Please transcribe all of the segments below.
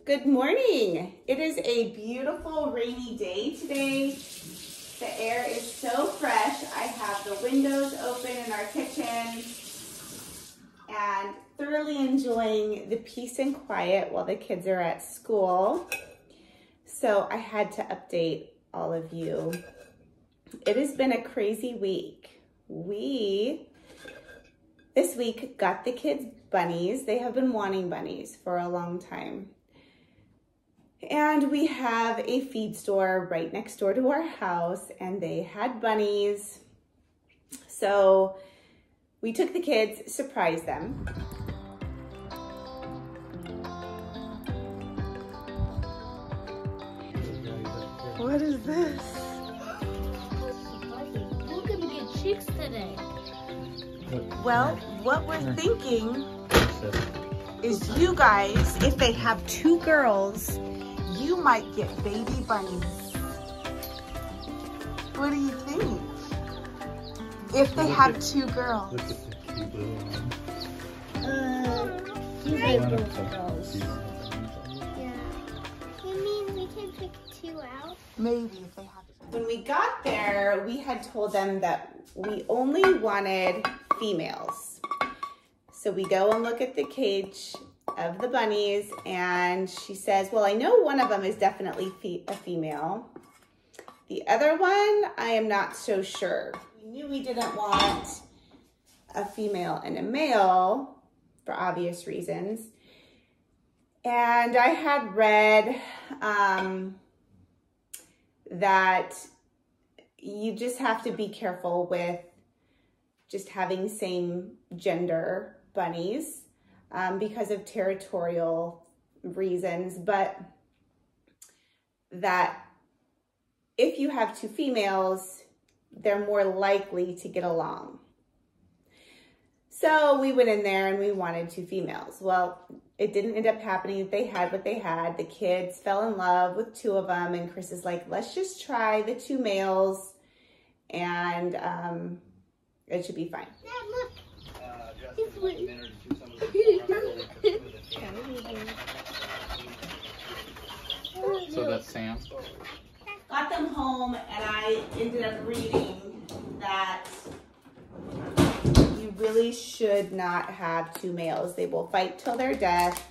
Good morning. It is a beautiful rainy day today. The air is so fresh. I have the windows open in our kitchen and thoroughly enjoying the peace and quiet while the kids are at school. So I had to update all of you. It has been a crazy week. This week got the kids bunnies. They have been wanting bunnies for a long time. And we have a feed store right next door to our house, and they had bunnies. So we took the kids, surprised them. What is this? We're gonna get chicks today. Well, what we're thinking is you guys, if they have two girls, you might get baby bunnies. What do you think? If they have two girls. Look at the cute little one. You One get of those the girls. cute ones. Yeah. You mean we can pick two out? Maybe if they have two. When we got there, we had told them that we only wanted females. So we go and look at the cage of the bunnies, and she says, well, I know one of them is definitely a female. The other one, I am not so sure. We knew we didn't want a female and a male for obvious reasons. And I had read that you just have to be careful with just having same gender bunnies because of territorial reasons, but that if you have two females, they're more likely to get along. So we went in there and we wanted two females. Well, it didn't end up happening. They had what they had. The kids fell in love with two of them, and Chris is like, let's just try the two males and it should be fine. Dad, look. So that's Sam. Got them home, and I ended up reading that you really should not have two males. They will fight till their death,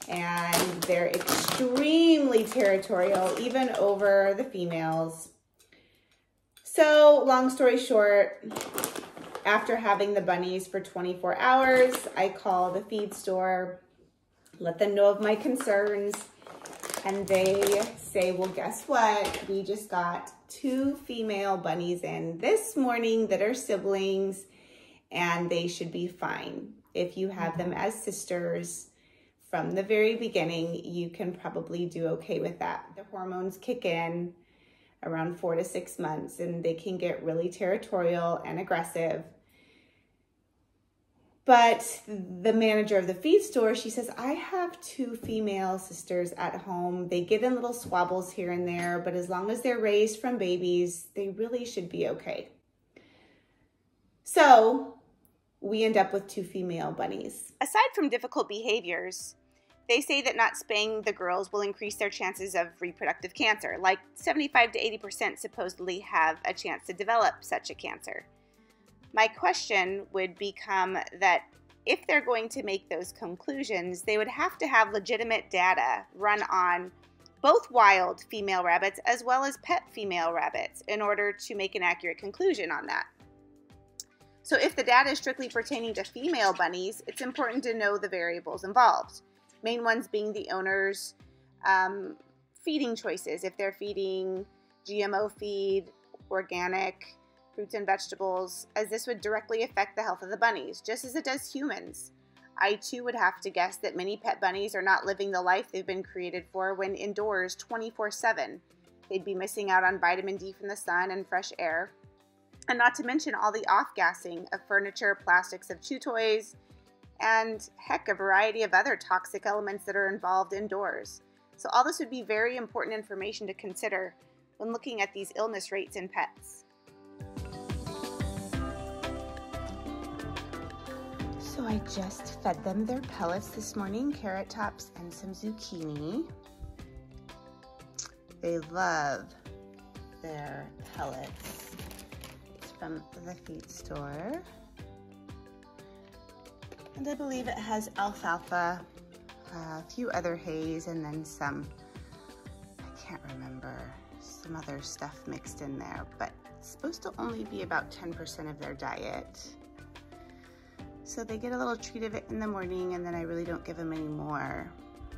and they're extremely territorial, even over the females. So, long story short, after having the bunnies for 24 hours, I call the feed store, let them know of my concerns, and they say, well, guess what? We just got two female bunnies in this morning that are siblings, and they should be fine. If you have them as sisters from the very beginning, you can probably do okay with that. The hormones kick in around 4 to 6 months, and they can get really territorial and aggressive. But the manager of the feed store, she says, I have two female sisters at home. They get in little squabbles here and there, but as long as they're raised from babies, they really should be okay. So we end up with two female bunnies. Aside from difficult behaviors, they say that not spaying the girls will increase their chances of reproductive cancer. Like 75 to 80% supposedly have a chance to develop such a cancer. My question would become that if they're going to make those conclusions, they would have to have legitimate data run on both wild female rabbits as well as pet female rabbits in order to make an accurate conclusion on that. So if the data is strictly pertaining to female bunnies, it's important to know the variables involved. Main ones being the owner's feeding choices. If they're feeding GMO feed, organic, fruits and vegetables, as this would directly affect the health of the bunnies, just as it does humans. I too would have to guess that many pet bunnies are not living the life they've been created for when indoors 24/7. They'd be missing out on vitamin D from the sun and fresh air. And not to mention all the off-gassing of furniture, plastics of chew toys, and heck, a variety of other toxic elements that are involved indoors. So all this would be very important information to consider when looking at these illness rates in pets. So I just fed them their pellets this morning, carrot tops and some zucchini. They love their pellets. It's from the feed store. And I believe it has alfalfa, a few other hays, and then some, I can't remember, some other stuff mixed in there, but it's supposed to only be about 10% of their diet. So they get a little treat of it in the morning, and then I really don't give them any more.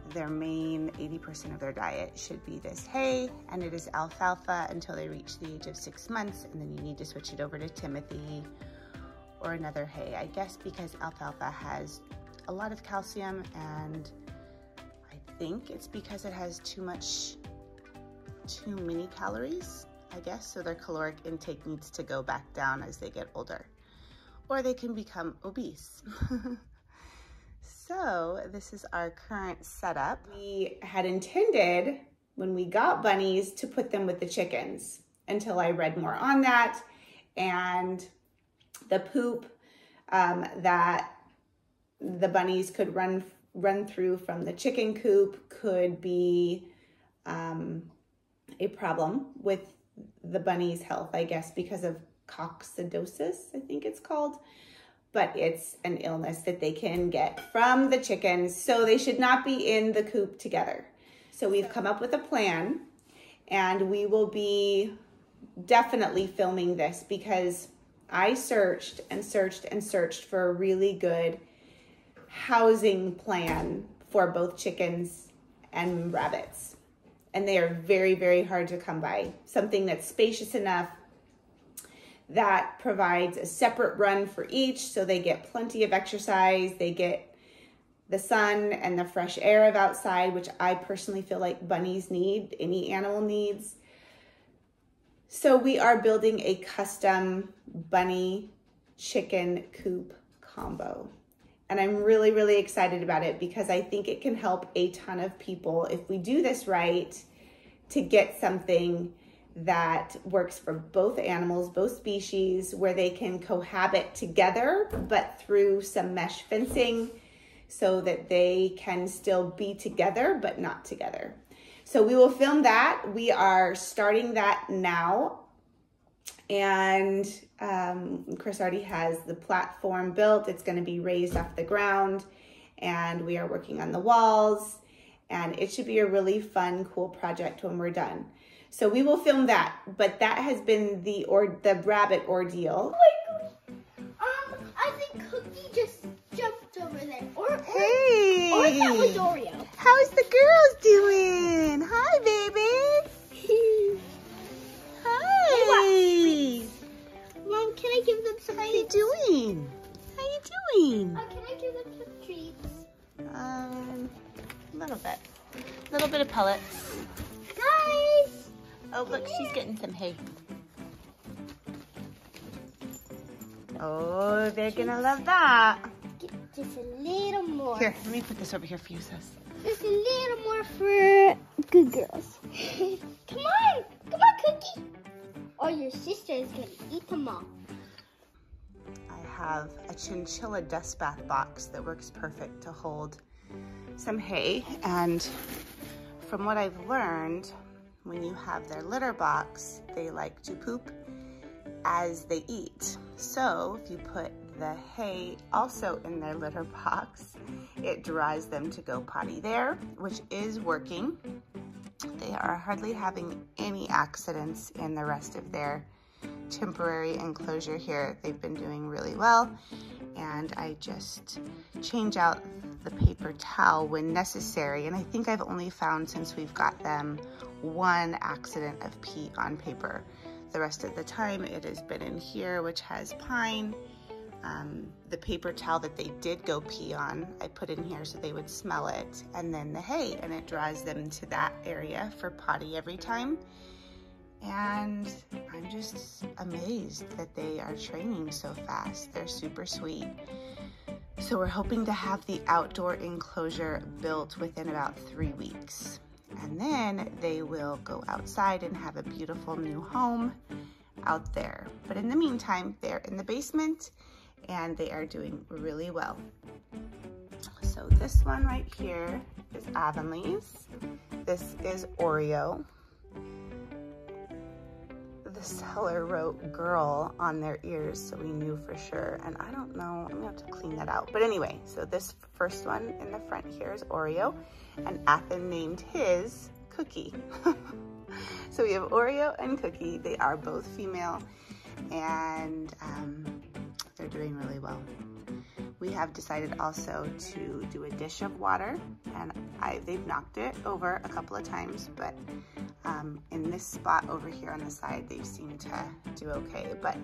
Their main 80% of their diet should be this hay, and it is alfalfa until they reach the age of 6 months, and then you need to switch it over to Timothy or another hay, I guess, because alfalfa has a lot of calcium, and I think it's because it has too many calories, I guess, so their caloric intake needs to go back down as they get older, or they can become obese. So this is our current setup. We had intended, when we got bunnies, to put them with the chickens until I read more on that, and the poop that the bunnies could run through from the chicken coop could be a problem with the bunnies' health, I guess, because of coccidosis, I think it's called. But it's an illness that they can get from the chickens, so they should not be in the coop together. So we've come up with a plan, and we will be definitely filming this because I searched and searched and searched for a really good housing plan for both chickens and rabbits. And they are very, very hard to come by. Something that's spacious enough, that provides a separate run for each, so they get plenty of exercise, they get the sun and the fresh air of outside, which I personally feel like bunnies need, any animal needs. So we are building a custom bunny chicken coop combo. And I'm really, really excited about it because I think it can help a ton of people if we do this right to get something that works for both animals, both species, where they can cohabit together, but through some mesh fencing so that they can still be together, but not together. So we will film that. We are starting that now. And Chris already has the platform built. It's going to be raised off the ground, and we are working on the walls, and it should be a really fun, cool project when we're done. So we will film that, but that has been the rabbit ordeal. Oh my gosh. I think Cookie just jumped over there. Or that was Oreo. How's the girls doing? Hi, baby. Hi. Mom, can I give them some How treats? you doing? How you doing? Can I give them some treats? A little bit. A little bit of pellets. Guys! Oh, look, she's getting some hay. Oh, they're gonna love that. Just a little more. Here, let me put this over here for you, sis. Just a little more for good girls. Come on! Come on, Cookie! Or your sister is gonna eat them all. I have a chinchilla dust bath box that works perfect to hold some hay. And from what I've learned, when you have their litter box, they like to poop as they eat. So if you put the hay also in their litter box, it draws them to go potty there, which is working. They are hardly having any accidents in the rest of their temporary enclosure here. They've been doing really well, and I just change out the paper towel when necessary, and I think I've only found, since we've got them, one accident of pee on paper. The rest of the time it has been in here, which has pine. The paper towel that they did go pee on, I put in here so they would smell it, and then the hay, and it draws them to that area for potty every time. And I'm just amazed that they are training so fast. They're super sweet. So we're hoping to have the outdoor enclosure built within about 3 weeks. And then they will go outside and have a beautiful new home out there. But in the meantime, they're in the basement, and they are doing really well. So this one right here is Avonlea. This is Oreo. The seller wrote girl on their ears, so we knew for sure. And I don't know, I'm gonna have to clean that out. But anyway, so this first one in the front here is Oreo, and Athen named his Cookie. So we have Oreo and Cookie. They are both female, and they're doing really well. We have decided also to do a dish of water, and they've knocked it over a couple of times, but in this spot over here on the side, they seem to do okay. But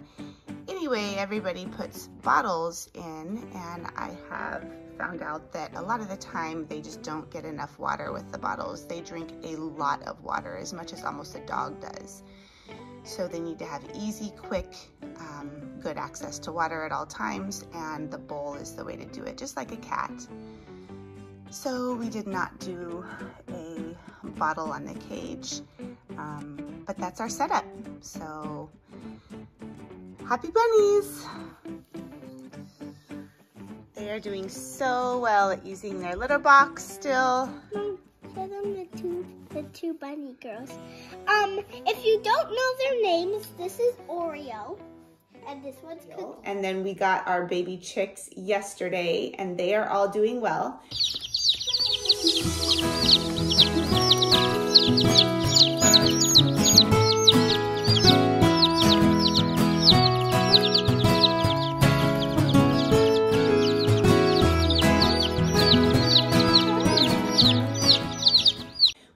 anyway, everybody puts bottles in, and I have found out that a lot of the time they just don't get enough water with the bottles. They drink a lot of water, as much as almost a dog does. So they need to have easy, quick, good access to water at all times, and the bowl is the way to do it, just like a cat. So we did not do a bottle on the cage, but that's our setup. So happy bunnies! They are doing so well at using their litter box still. Mom, show them the two bunny girls. If you don't know their names, this is Oreo, and this one's Cookie. And then we got our baby chicks yesterday, and they are all doing well.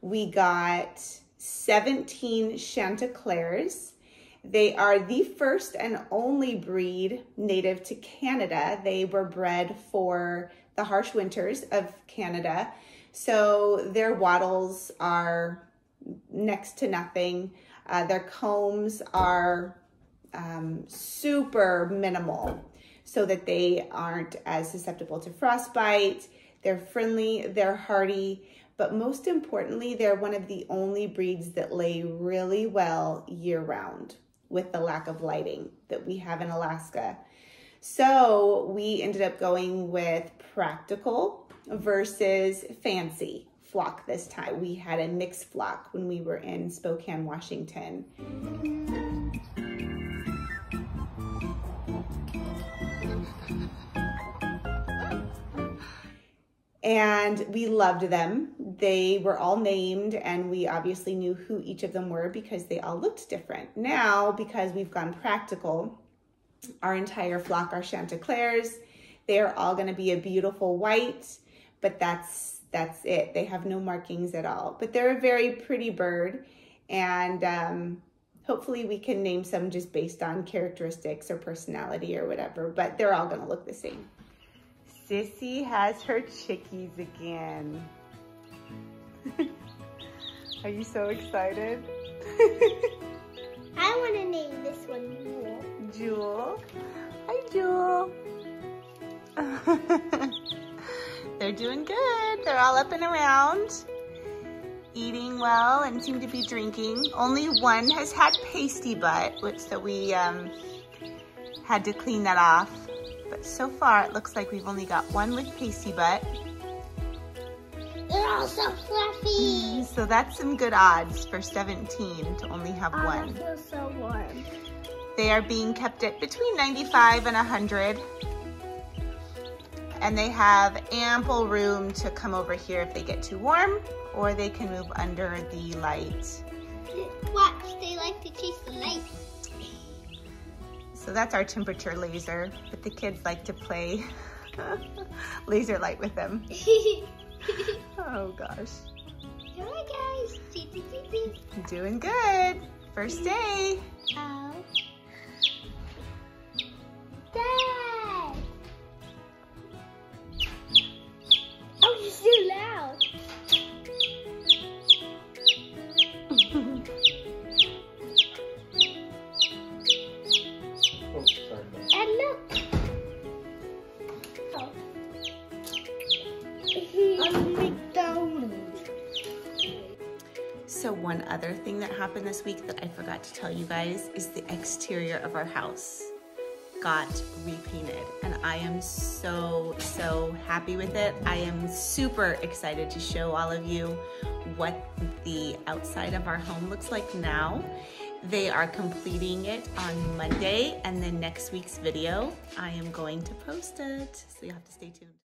We got 17 Chanticleers. They are the first and only breed native to Canada. They were bred for the harsh winters of Canada. So their wattles are next to nothing. Their combs are super minimal so that they aren't as susceptible to frostbite. They're friendly, they're hardy, but most importantly, they're one of the only breeds that lay really well year-round with the lack of lighting that we have in Alaska. So we ended up going with practical versus fancy flock this time. We had a mixed flock when we were in Spokane, Washington. And we loved them. They were all named, and we obviously knew who each of them were because they all looked different. Now, because we've gone practical, our entire flock are Chanticleers. They are all gonna be a beautiful white, but that's it. They have no markings at all. But they're a very pretty bird, and hopefully we can name some just based on characteristics or personality or whatever, but they're all gonna look the same. Sissy has her chickies again. Are you so excited? I want to name this one Jewel. Jewel. Hi, Jewel. They're doing good. They're all up and around, eating well, and seem to be drinking. Only one has had pasty butt, so we had to clean that off. But so far, it looks like we've only got one with pasty butt. They're all so fluffy. So that's some good odds for 17 to only have one. I feel so warm. They are being kept at between 95 and 100. And they have ample room to come over here if they get too warm, or they can move under the light. Watch, they like to chase the light. So that's our temperature laser, but the kids like to play laser light with them. Oh gosh. Hi guys. Doing good. First day. Oh. Dad. Oh, you're so loud. Oh, sorry. And look. Oh. I'm McDonald's. So one other thing that happened this week that I forgot to tell you guys is the exterior of our house. got repainted, and I am so happy with it. I am super excited to show all of you what the outside of our home looks like now. They are completing it on Monday, and then next week's video I am going to post it, so you'll have to stay tuned.